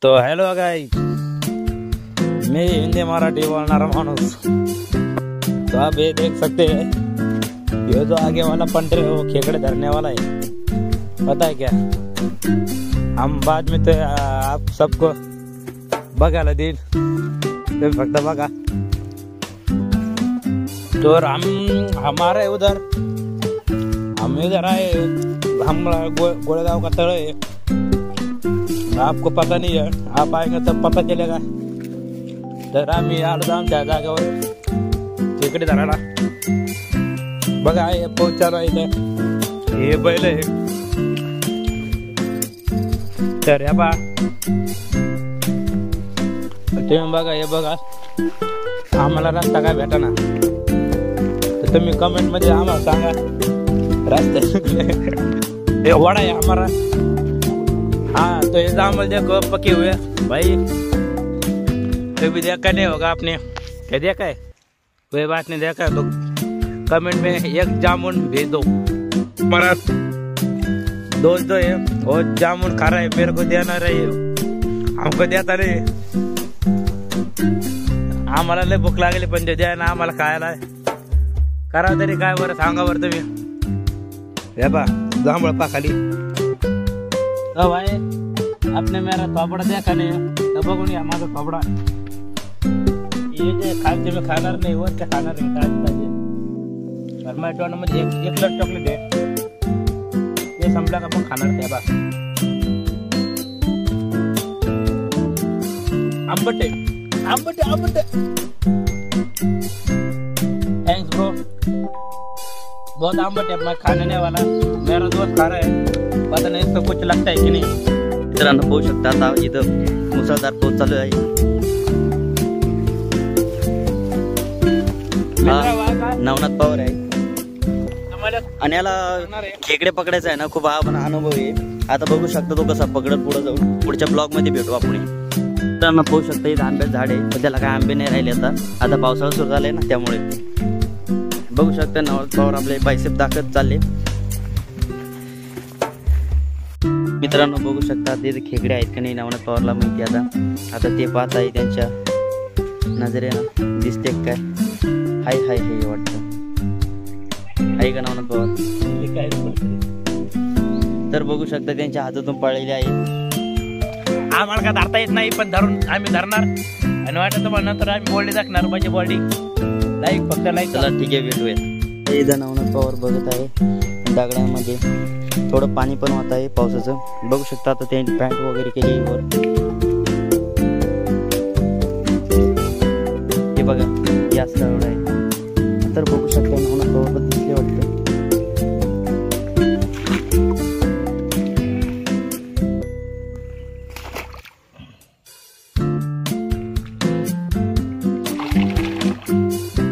तो hello guys, मैं हिंदी मराठी बोलनारा माणूस। तो आप ये देख सकते हैं, ये जो आगे वाला पंटर है वो खेकड़े धरने वाला है। पता है क्या, हम बाद में तो आप सबको बघायला देईल, ते फक्त बघा। तो हमारे उधर हम इधर आए, हम गोड़ेगांव का तळ है। आपको पता नहीं है, आप आएंगे तब पता चलेगा। तर आम्ही आलो आमच्या जागेवर खेकडे धरायला। बघा हे पाऊस चालू आहे इथे, हे बैल आहे। तर हे बघा, तुम्ही बघा, हे बघा, आम्हाला रस्ता काय भेटाना, तर तुम्ही कमेंट मध्ये आम्हाला सांगा रास्ता ये वड़ा है हमारा। हाँ, तो ये जामुन देखो पके हुए भाई, कभी देखा नहीं होगा आपने, क्या देखा है? कोई बात नहीं, देखा तो कमेंट में एक जामुन भेज दो। हमारा दोस्त जो है वो जामुन खा रहा है, मेरे को देना रही, हमको देता नहीं। आम्हाला लय भूक लागली, पण द्या ना आम्हाला खायला। करा तरी काय बरं, सांगा बरं तुम्ही। हे बा जांभळ पा खाली। तो भाई आपने मेरा थोपड़ा देखा नहीं है, तो बघून या माझा थोपड़ा। ये जे खाते में खाणार नाही, वर क्या खाणार आहे काय पाहिजे। तर मॅकडॉनल्ड मध्ये एक लट चॉकलेट आहे, ते संपला का पण खाणार ते बा। आंबट आहे, आंबट आहे, आंबट आहे। थैंक्स ब्रो, बहुत आंबट है, मैं खाने नहीं वाला, मेरा दोस्त खा रहा है, पता नहीं इसको कुछ लगता है कि नहीं। मित्रांनो पाहू शकता, आता इथं मुसळधार पाऊस चालू आहे। नवनाथ पवार आहे आणि याला खेकडे पकडायचा आहे ना, खूप अनुभव आहे। आता बघू शकता तो कसा पकडत पुढे जाऊन। पुढच्या ब्लॉग मध्ये भेटू आपण। मित्रांनो पाहू शकता इथं आंब्याचं झाड आहे, पण त्याला काय आंबे नाही राहिले। आता पावसाळा सुरू झालाय ना, त्यामुळे बघू शकता नवनाथ पवार आपले बायसेप दाखवत चालले। मित्रांनो बघू शकता ते खेकडे आहेत की नाही नवनाथ पवारला माहिती। आता ते पाहत आहे, त्यांच्या नजरेनं दिसते काय हाय हाय हे वाटतं आहे का नवनाथ पवार। तर बघू शकता त्यांच्या हातातून पळलेले आहे। आम्हाला का धरता येत नाही, पण धरून आम्ही धरणार आणि वाटत तुम्हाला नंतर आम्ही बॉडी दाखणार, माझी बॉडी लाईक फक्त लाईक। चला ठीक आहे, भेटूया। इथं नवनाथ पवार बघत आहे दगडामध्ये, थोडं पाणी पण होत आहे पावसाचं। बघू शकता आता त्यांनी पॅन्ट वगैरे केली वर, हे बघा याच दगड आहे। तर बघू शकता नवनाथ पवार दिसले वाटतं।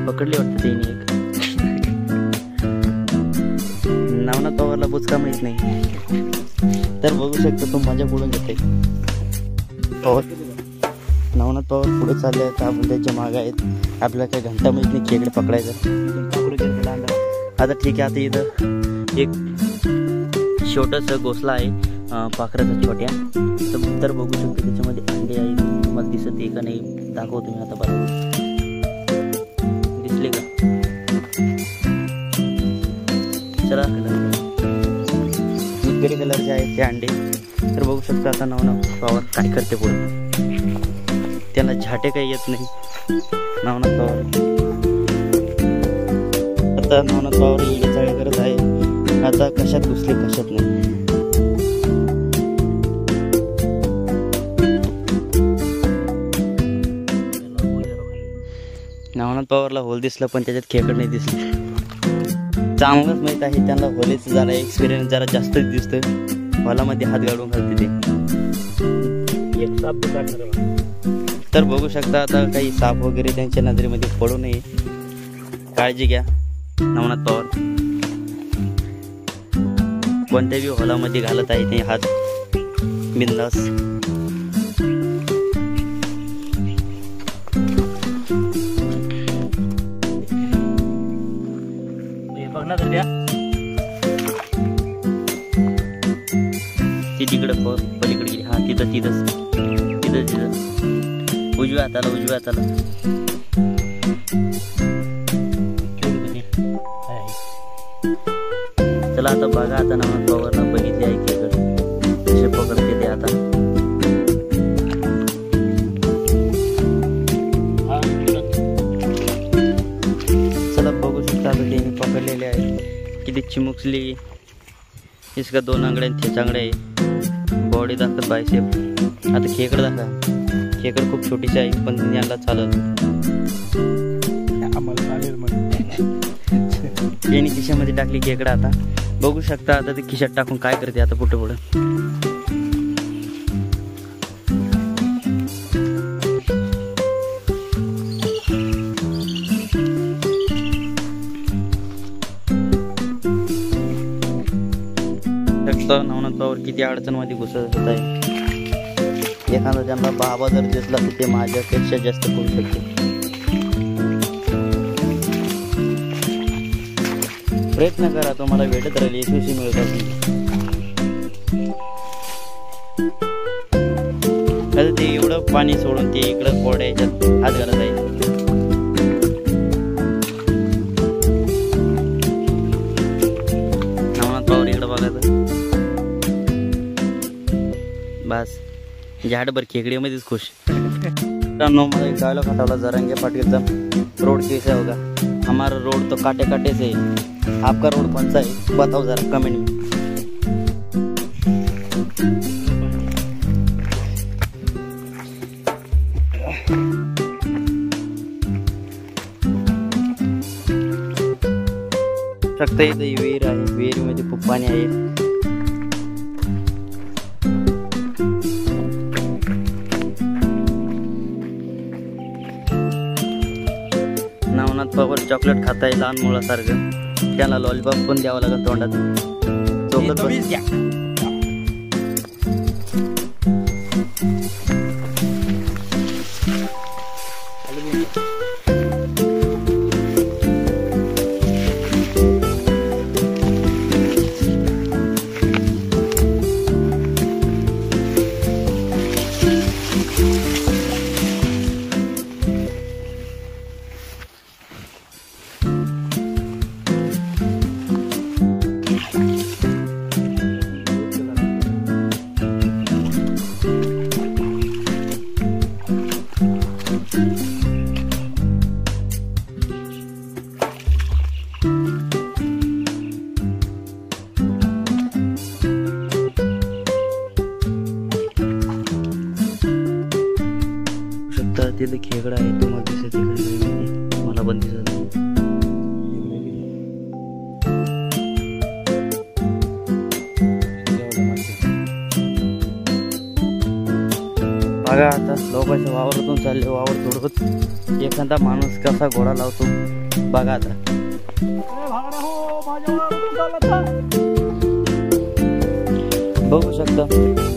पकडले वाटतं त्यांनी एक। नवनाथ पवारला बुचका माहित नाही, तर बघू शकता तो माझ्या पुढे घेते। नवनाथ पवार पुढे चालले आहेत, आपण त्याच्या मागे आहेत। आपल्याला काही घंटा माहित नाही खेकडे पकडायचं। आता ठीक आहे, आता इथं एक छोटंसं घोसला आहे पाखराचा छोट्या। तर बघू शकता त्याच्यामध्ये अंडे आहे, मला दिसत आहे का नाही दाखवतो मी आता। बघा दिसले का, चला ग्रे कलरचे आहेत ते अंडे। तर बघू शकता आता नवनाथ पवार काय करते पुढे, त्याला झाटे काही येत नाही नवनाथ पवार। आता नवनाथ पवार येडे चाळे करत आहे, आता कशात घुसले कशात नाही। नवनाथ पवारला होल दिसलं, पण त्याच्यात खेकड नाही दिसली। चांगलंच माहित आहे त्यांना होलीचं जरा एक्सपिरियन्स जरा जास्तच दिसतोय, होलामध्ये हात गाडून घालते ते। एक साप दिसणार, तर बघू शकता आता काही साप वगैरे त्यांच्या नजरेमध्ये पडू नये, काळजी घ्या नवनाथ पवार। कोणत्याही होलामध्ये घालत आहे ते हात बिंदास। बघणार तर द्या ती तिकडं पलीकडे गेली। हा तिथंच तिथं उजव्या हाताला चला आता बघा आता नवनाथ पवारला बघितले आहे खेकड कसे पकडते ते आता चला बघू शकता आता त्यांनी पकडलेले आहे किती चिमुकली इसका 2 आंगड्या 3 आंगड्या आहे बॉडी दाखवत बायसेप आता खेकड दाखवा खेकड खूप छोटीशी आहे पण यांना चालत त्यांनी खिशामध्ये टाकली खेकडा आता बघू शकता आता ते खिशात टाकून काय करते आता पुढे नवनाथ पवार किती अडचणमध्ये घुसत आहे एखादा त्यांना बाबा जर दिसला तर ते माझ्यापेक्षा जास्त करू शकते प्रयत्न करा तुम्हाला भेटत राहील यशस्वी मिळतात आता ते एवढं पाणी सोडून ते इकडं कोरड्या याच्यात हात घालत आहे नवनाथ पवार इकडं बघायचं बस झाडभर खेकडीमध्येच खुश मित्रांनो मला एक डायलॉग आठवला जरांगे पाटीलचा रोड कैसा होगा हमारा रोड तो काटे काटे से है आपका रोड कौन सा है बताओ जरा कमेंट में शकता इथं विहीर आहे विहिरीमध्ये खूप पाणी आहे नवनाथ पवार चॉकलेट खाताय लहान मुलासारखं त्याला लॉलीपॉप पण द्यावं लागेल तोंडात चॉकलेट तिथे खेकडा आहे तुम्हाला दिसत मला पण दिसत बघा आता लोकांच्या वावरातून चालले वावर तोडत एखादा माणूस कसा घोडा लावतो बघा आता बघू शकता